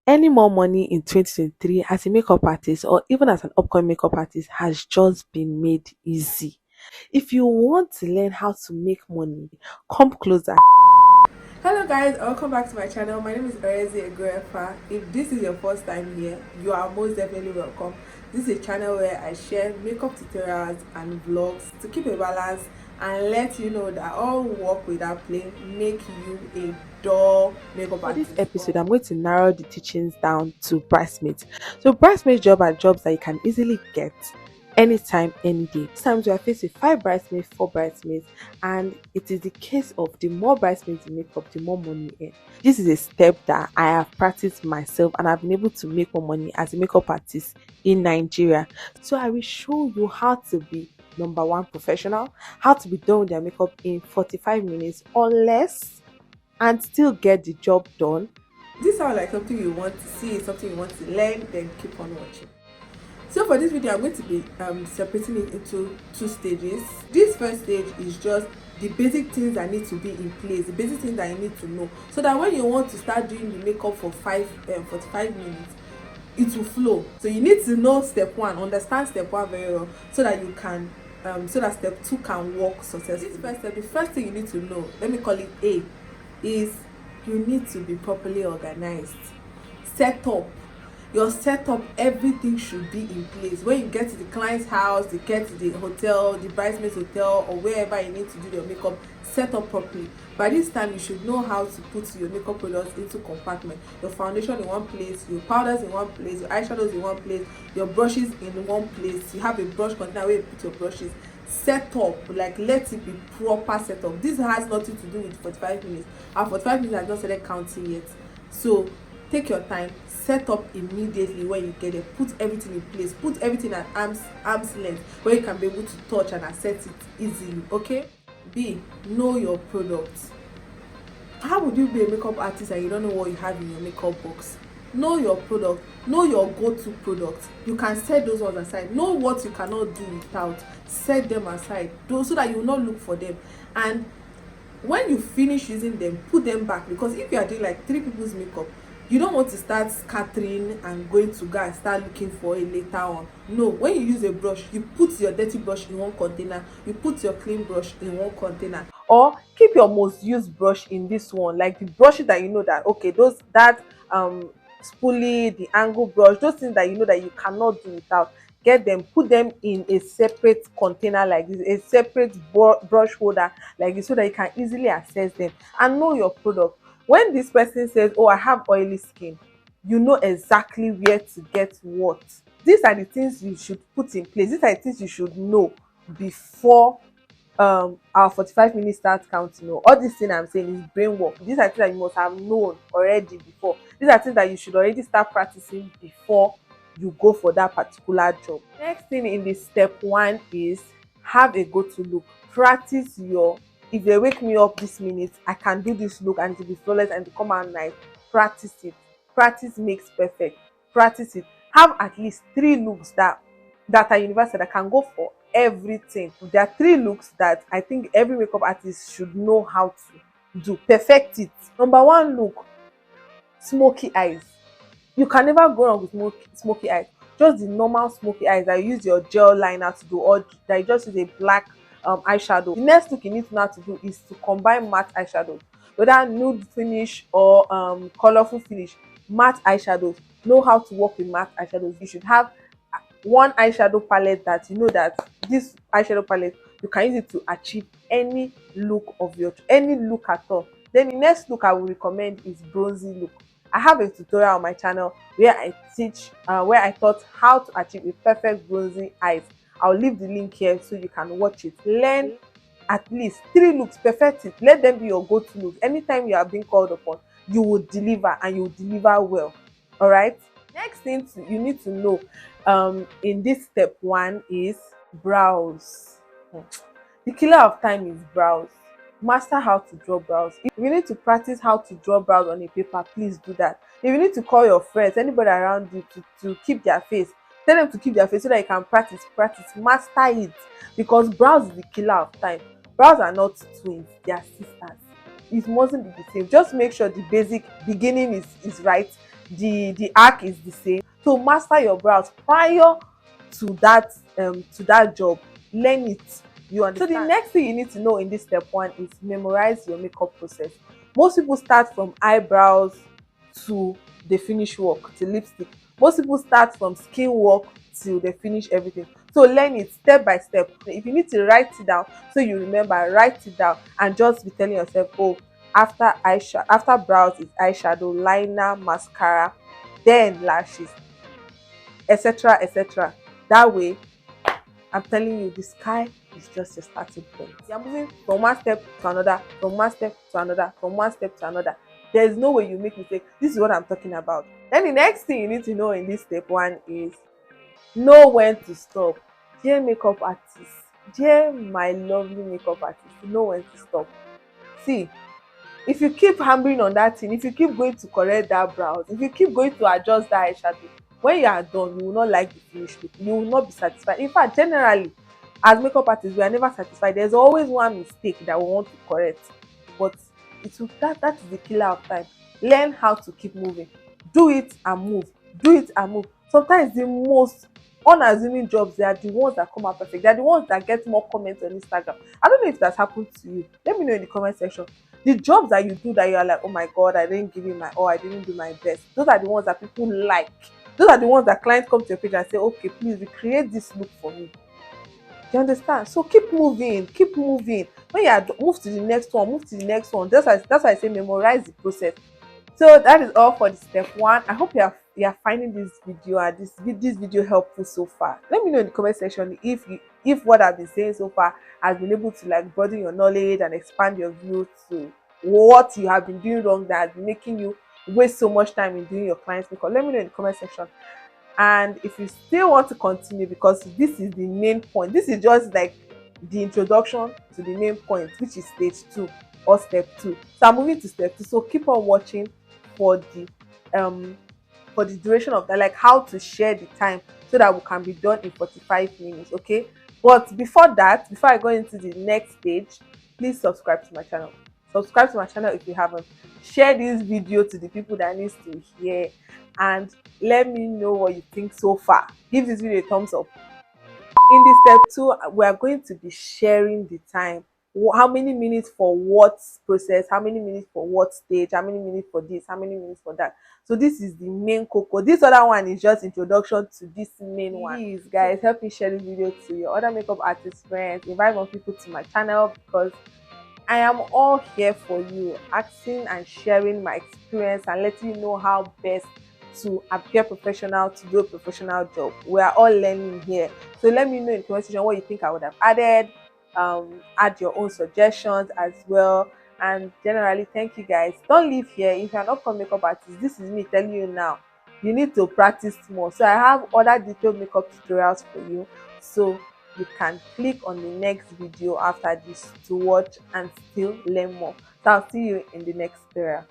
Earning more money in 2023 as a makeup artist or even as an upcoming makeup artist has just been made easy. If you want to learn how to make money, come closer. Hello guys, welcome back to my channel. My name is Orezi Egurefa. If this is your first time here, you are most definitely welcome. This is a channel where I share makeup tutorials and vlogs to keep a balance and let you know that all work without play make you a dull makeup artist. For this episode, I'm going to narrow the teachings down to bridesmaids. So bridesmaid job are jobs that you can easily get anytime, any day. Sometimes we are faced with 5 bridesmaids, 4 bridesmaids, and it is the case of the more bridesmaids you make up, the more money you earn. This is a step that I have practiced myself and I've been able to make more money as a makeup artist in Nigeria. So I will show you how to be number one professional, how to be done with their makeup in 45 minutes or less and still get the job done. This sounds like something you want to see, something you want to learn, then keep on watching. So for this video, I'm going to be separating it into 2 stages. This first stage is just the basic things that need to be in place, the basic things that you need to know, so that when you want to start doing the makeup for 45 minutes, it will flow. So you need to know step 1, understand step 1 very well, so that you can so that step 2 can work successfully. This first step, the first thing you need to know, let me call it A, is you need to be properly organized. Set up. Your setup, everything should be in place. When you get to the client's house, you get to the hotel, the bridesmaid's hotel, or wherever you need to do your makeup, set up properly. By this time, you should know how to put your makeup products into compartment. Your foundation in one place, your powders in one place, your eyeshadows in one place, your brushes in one place. You have a brush container where you put your brushes. Set up, like let it be proper setup. This has nothing to do with 45 minutes. Our 45 minutes has not started counting yet. So take your time, set up immediately when you get there, put everything in place, put everything at arm's length where you can be able to touch and access it easily. Okay. B, know your products. How would you be a makeup artist and you don't know what you have in your makeup box? Know your product, know your go-to product. You can set those ones aside. Know what you cannot do without, set them aside so that you will not look for them. And when you finish using them, put them back, because if you are doing like 3 people's makeup, you don't want to start scattering and going to go and start looking for it later on. No, when you use a brush, you put your dirty brush in one container, you put your clean brush in one container, or keep your most used brush in this one, like the brushes that you know that okay, those that spoolie, the angle brush, those things that you know that you cannot do without, get them, put them in a separate container like this, a separate brush holder like this, so that you can easily access them. And know your product. When this person says, oh, I have oily skin, you know exactly where to get what. These are the things you should put in place. These are the things you should know before our 45 minutes start counting. All this thing I'm saying is brain work. These are things that you must have known already before. These are things that you should already start practicing before you go for that particular job. Next thing in this step 1 is have a go-to look. Practice your, if they wake me up this minute, I can do this look and it will be flawless and it will come out nice. Practice it. Practice makes perfect. Practice it. Have at least 3 looks that are universal, that can go for everything. There are 3 looks that I think every makeup artist should know how to do. Perfect it. Number 1 look, smoky eyes. You can never go wrong with smoky eyes. Just the normal smoky eyes that you use your gel liner to do, or that you just use a black eyeshadow. The next look you need to know how to do is to combine matte eyeshadows, whether nude finish or colorful finish. Matte eyeshadows, know how to work with matte eyeshadows. You should have one eyeshadow palette that you know that this eyeshadow palette, you can use it to achieve any look of your, any look at all. Then the next look I will recommend is bronzy look. I have a tutorial on my channel where I teach, where I taught how to achieve a perfect bronzy eyes. I'll leave the link here so you can watch it. Learn at least 3 looks, perfect it. Let them be your go-to looks. Anytime you are being called upon, you will deliver, and you will deliver well. All right. Next thing you need to know in this step 1 is brows. The killer of time is brows. Master how to draw brows. If you need to practice how to draw brows on a paper, please do that. If you need to call your friends, anybody around you to keep their face, tell them to keep their face so that you can practice, master it, because brows is the killer of time. Brows are not twins, they are sisters. It mustn't be the same. Just make sure the basic beginning is right, the arc is the same. So master your brows prior to that job. Learn it. You understand? So the next thing you need to know in this step one is memorize your makeup process. Most people start from eyebrows to the finish work, to lipstick. Most people start from skin work till they finish everything. So learn it step by step. If you need to write it down so you remember, write it down and just be telling yourself, oh, after eyeshadow, after brows is eyeshadow, liner, mascara, then lashes, etc., etc. That way, I'm telling you, the sky is just a starting point. You're moving from one step to another, from one step to another, from one step to another. There is no way you make mistake. This is what I'm talking about. Then the next thing you need to know in this step one is know when to stop. Dear makeup artist, dear my lovely makeup artist, know when to stop. See, if you keep hammering on that thing, if you keep going to correct that brows, if you keep going to adjust that eyeshadow, when you are done, you will not like the finished look. You will not be satisfied. In fact, generally, as makeup artists, we are never satisfied. There's always one mistake that we want to correct, but that is the killer of time. Learn how to keep moving. Do it and move. Do it and move. Sometimes the most unassuming jobs, they are the ones that come out perfect. They are the ones that get more comments on Instagram. I don't know if that's happened to you. Let me know in the comment section. The jobs that you do that you are like, oh my god, I didn't give it my all, I didn't do my best, those are the ones that people like. Those are the ones that clients come to your page and say, okay, please recreate this look for me. You understand? So keep moving, keep moving. When you are move to the next one, move to the next one. That's why I say memorize the process. So that is all for the step one. I hope you are finding this video and this video helpful so far. Let me know in the comment section if what I've been saying so far has been able to like broaden your knowledge and expand your view to what you have been doing wrong that has been making you waste so much time in doing your clients makeup. Let me know in the comment section. And if you still want to continue, because this is the main point, this is just like the introduction to the main point, which is stage two or step two. So I'm moving to step two. So keep on watching for the um for the duration of that, like how to share the time so that we can be done in 45 minutes. Okay, but before that, before I go into the next stage, please subscribe to my channel. Subscribe to my channel if you haven't. Share this video to the people that needs to hear, and let me know what you think so far. Give this video a thumbs up. In this step two, we are going to be sharing the time. How many minutes for what process, how many minutes for what stage, how many minutes for this, how many minutes for that. So this is the main cocoa. This other one is just introduction to this main one. Please guys, help me share this video to your other makeup artist friends. Invite more people to my channel, because I am all here for you, asking and sharing my experience and letting you know how best to appear professional, to do a professional job. We are all learning here. So let me know in the comment section what you think I would have added. Add your own suggestions as well. And generally, thank you guys. Don't leave here. If you're an upcoming makeup artist, this is me telling you now. You need to practice more. So I have other detailed makeup tutorials for you. So you can click on the next video after this to watch and still learn more. So I'll see you in the next tutorial.